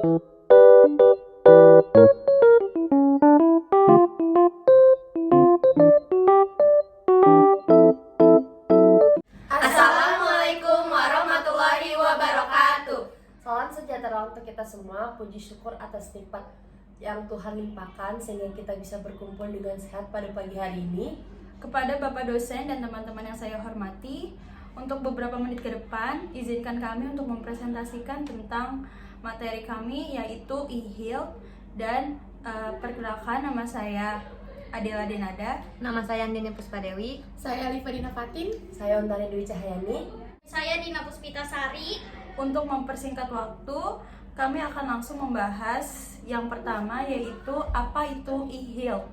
Assalamualaikum warahmatullahi wabarakatuh. Salam sejahtera untuk kita semua. Puji syukur atas nikmat yang Tuhan limpahkan sehingga kita bisa berkumpul dengan sehat pada pagi hari ini. Kepada Bapak dosen dan teman-teman yang saya hormati, untuk beberapa menit ke depan, izinkan kami untuk mempresentasikan tentang materi kami, yaitu e-health. Dan perkenalkan, nama saya Adela Denada. Nama saya Andini Puspadewi. Saya Livadina Fatin. Saya Ontari Dwi Cahyani. Saya Dina Puspitasari. Untuk mempersingkat waktu, kami akan langsung membahas yang pertama, yaitu apa itu e-health.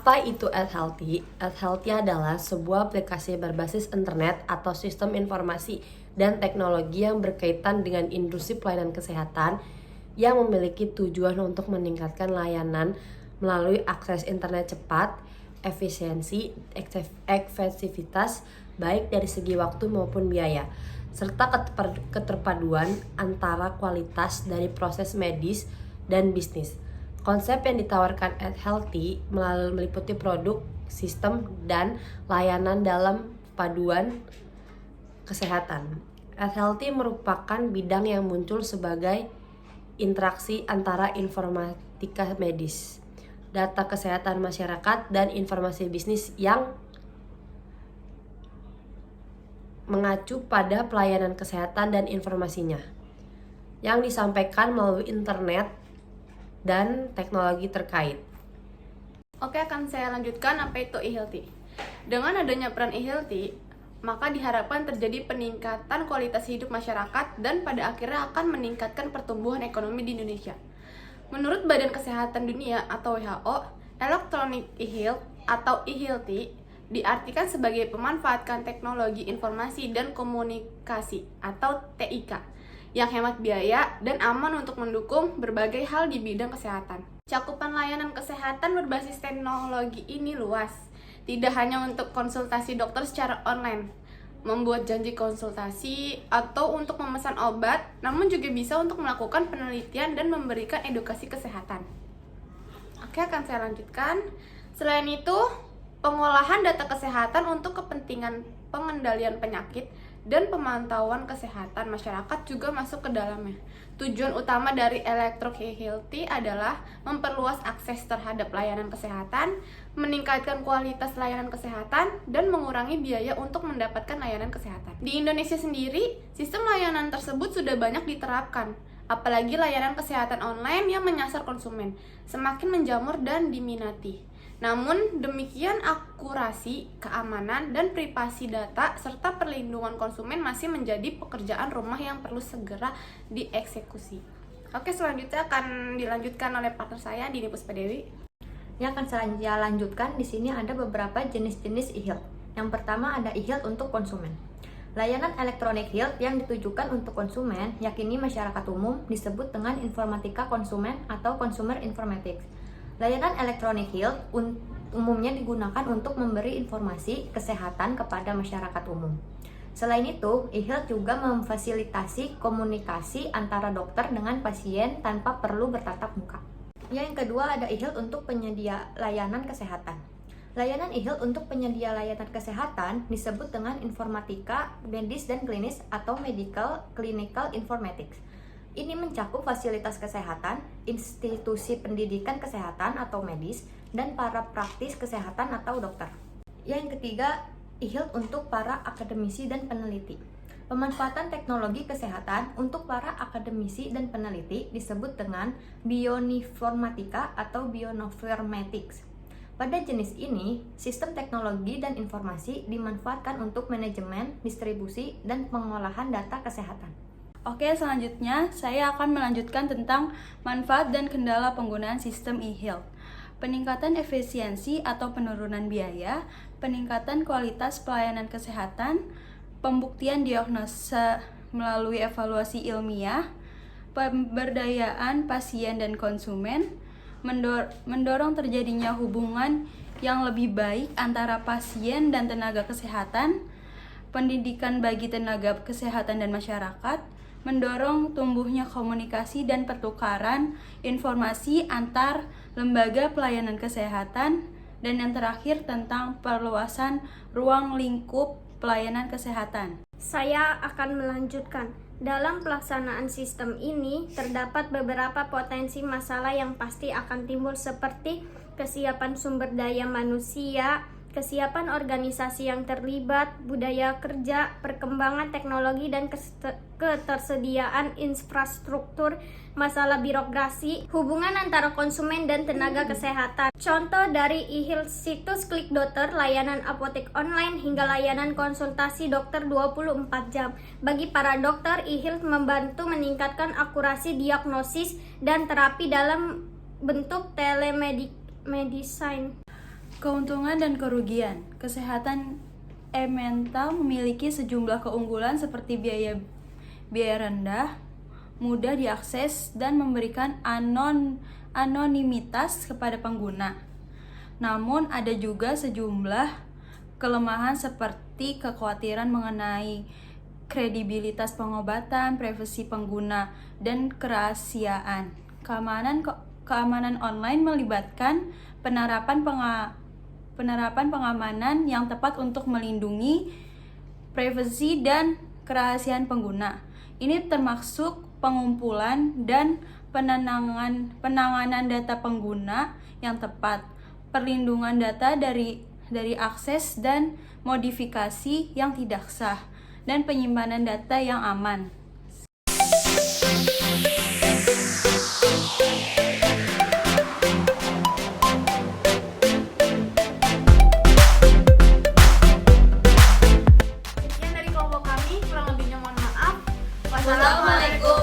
Apa itu AdHealthy? AdHealthy adalah sebuah aplikasi berbasis internet atau sistem informasi dan teknologi yang berkaitan dengan industri pelayanan kesehatan yang memiliki tujuan untuk meningkatkan layanan melalui akses internet cepat, efisiensi, efektivitas, baik dari segi waktu maupun biaya, serta keterpaduan antara kualitas dari proses medis dan bisnis. Konsep yang ditawarkan AdHealthy meliputi produk, sistem, dan layanan dalam paduan kesehatan. AdHealthy merupakan bidang yang muncul sebagai interaksi antara informatika medis, data kesehatan masyarakat, dan informasi bisnis yang mengacu pada pelayanan kesehatan dan informasinya yang disampaikan melalui internet dan teknologi terkait. Oke, akan saya lanjutkan apa itu e-healthy. Dengan adanya peran e-healthy, maka diharapkan terjadi peningkatan kualitas hidup masyarakat dan pada akhirnya akan meningkatkan pertumbuhan ekonomi di Indonesia. Menurut Badan Kesehatan Dunia atau WHO, Electronic e-health atau e-healthy diartikan sebagai pemanfaatkan teknologi informasi dan komunikasi atau TIK yang hemat biaya dan aman untuk mendukung berbagai hal di bidang kesehatan. Cakupan layanan kesehatan berbasis teknologi ini luas, tidak hanya untuk konsultasi dokter secara online, membuat janji konsultasi, atau untuk memesan obat, namun juga bisa untuk melakukan penelitian dan memberikan edukasi kesehatan. Oke, akan saya lanjutkan. Selain itu, pengolahan data kesehatan untuk kepentingan pengendalian penyakit dan pemantauan kesehatan masyarakat juga masuk ke dalamnya. Tujuan utama dari Electronic e-healthy adalah memperluas akses terhadap layanan kesehatan, meningkatkan kualitas layanan kesehatan, dan mengurangi biaya untuk mendapatkan layanan kesehatan. Di Indonesia sendiri, sistem layanan tersebut sudah banyak diterapkan, apalagi layanan kesehatan online yang menyasar konsumen, semakin menjamur dan diminati. Namun demikian, akurasi, keamanan, dan privasi data serta perlindungan konsumen masih menjadi pekerjaan rumah yang perlu segera dieksekusi. Oke, selanjutnya akan dilanjutkan oleh partner saya, Dini Puspadewi. Yang akan saya lanjutkan di sini ada beberapa jenis-jenis e-health. Yang pertama ada e-health untuk konsumen. Layanan elektronik health yang ditujukan untuk konsumen, yakni masyarakat umum, disebut dengan informatika konsumen atau consumer informatics. Layanan elektronik health umumnya digunakan untuk memberi informasi kesehatan kepada masyarakat umum. Selain itu, e-health juga memfasilitasi komunikasi antara dokter dengan pasien tanpa perlu bertatap muka. Yang kedua ada e-health untuk penyedia layanan kesehatan. Layanan e-health untuk penyedia layanan kesehatan disebut dengan informatika medis dan klinis atau medical clinical informatics. Ini mencakup fasilitas kesehatan, institusi pendidikan kesehatan atau medis, dan para praktis kesehatan atau dokter. Yang ketiga, e-health untuk para akademisi dan peneliti. Pemanfaatan teknologi kesehatan untuk para akademisi dan peneliti disebut dengan bioinformatika atau bioinformatics. Pada jenis ini, sistem teknologi dan informasi dimanfaatkan untuk manajemen, distribusi, dan pengolahan data kesehatan. Oke, selanjutnya saya akan melanjutkan tentang manfaat dan kendala penggunaan sistem e-health. Peningkatan efisiensi atau penurunan biaya, peningkatan kualitas pelayanan kesehatan, pembuktian diagnosa melalui evaluasi ilmiah, pemberdayaan pasien dan konsumen, mendorong terjadinya hubungan yang lebih baik antara pasien dan tenaga kesehatan, pendidikan bagi tenaga kesehatan dan masyarakat, mendorong tumbuhnya komunikasi dan pertukaran informasi antar lembaga pelayanan kesehatan, dan yang terakhir tentang perluasan ruang lingkup pelayanan kesehatan. Saya akan melanjutkan. Dalam pelaksanaan sistem ini, terdapat beberapa potensi masalah yang pasti akan timbul seperti kesiapan sumber daya manusia, kesiapan organisasi yang terlibat, budaya kerja, perkembangan teknologi dan ketersediaan infrastruktur, masalah birokrasi, hubungan antara konsumen dan tenaga kesehatan. Contoh dari e-health, situs Klik Dokter, layanan apotek online, hingga layanan konsultasi dokter 24 jam. Bagi para dokter, e-health membantu meningkatkan akurasi diagnosis dan terapi dalam bentuk telemedicine. Keuntungan dan kerugian. Kesehatan e-mental memiliki sejumlah keunggulan seperti biaya rendah, mudah diakses, dan memberikan anonimitas kepada pengguna. Namun ada juga sejumlah kelemahan seperti kekhawatiran mengenai kredibilitas pengobatan, privasi pengguna, dan kerahasiaan. Keamanan online melibatkan penerapan pengamanan yang tepat untuk melindungi privasi dan kerahasiaan pengguna. Ini termasuk pengumpulan dan penanganan data pengguna yang tepat, perlindungan data dari akses dan modifikasi yang tidak sah, dan penyimpanan data yang aman. Sekian dari kelompok kami, kurang lebihnya mohon maaf. Wassalamualaikum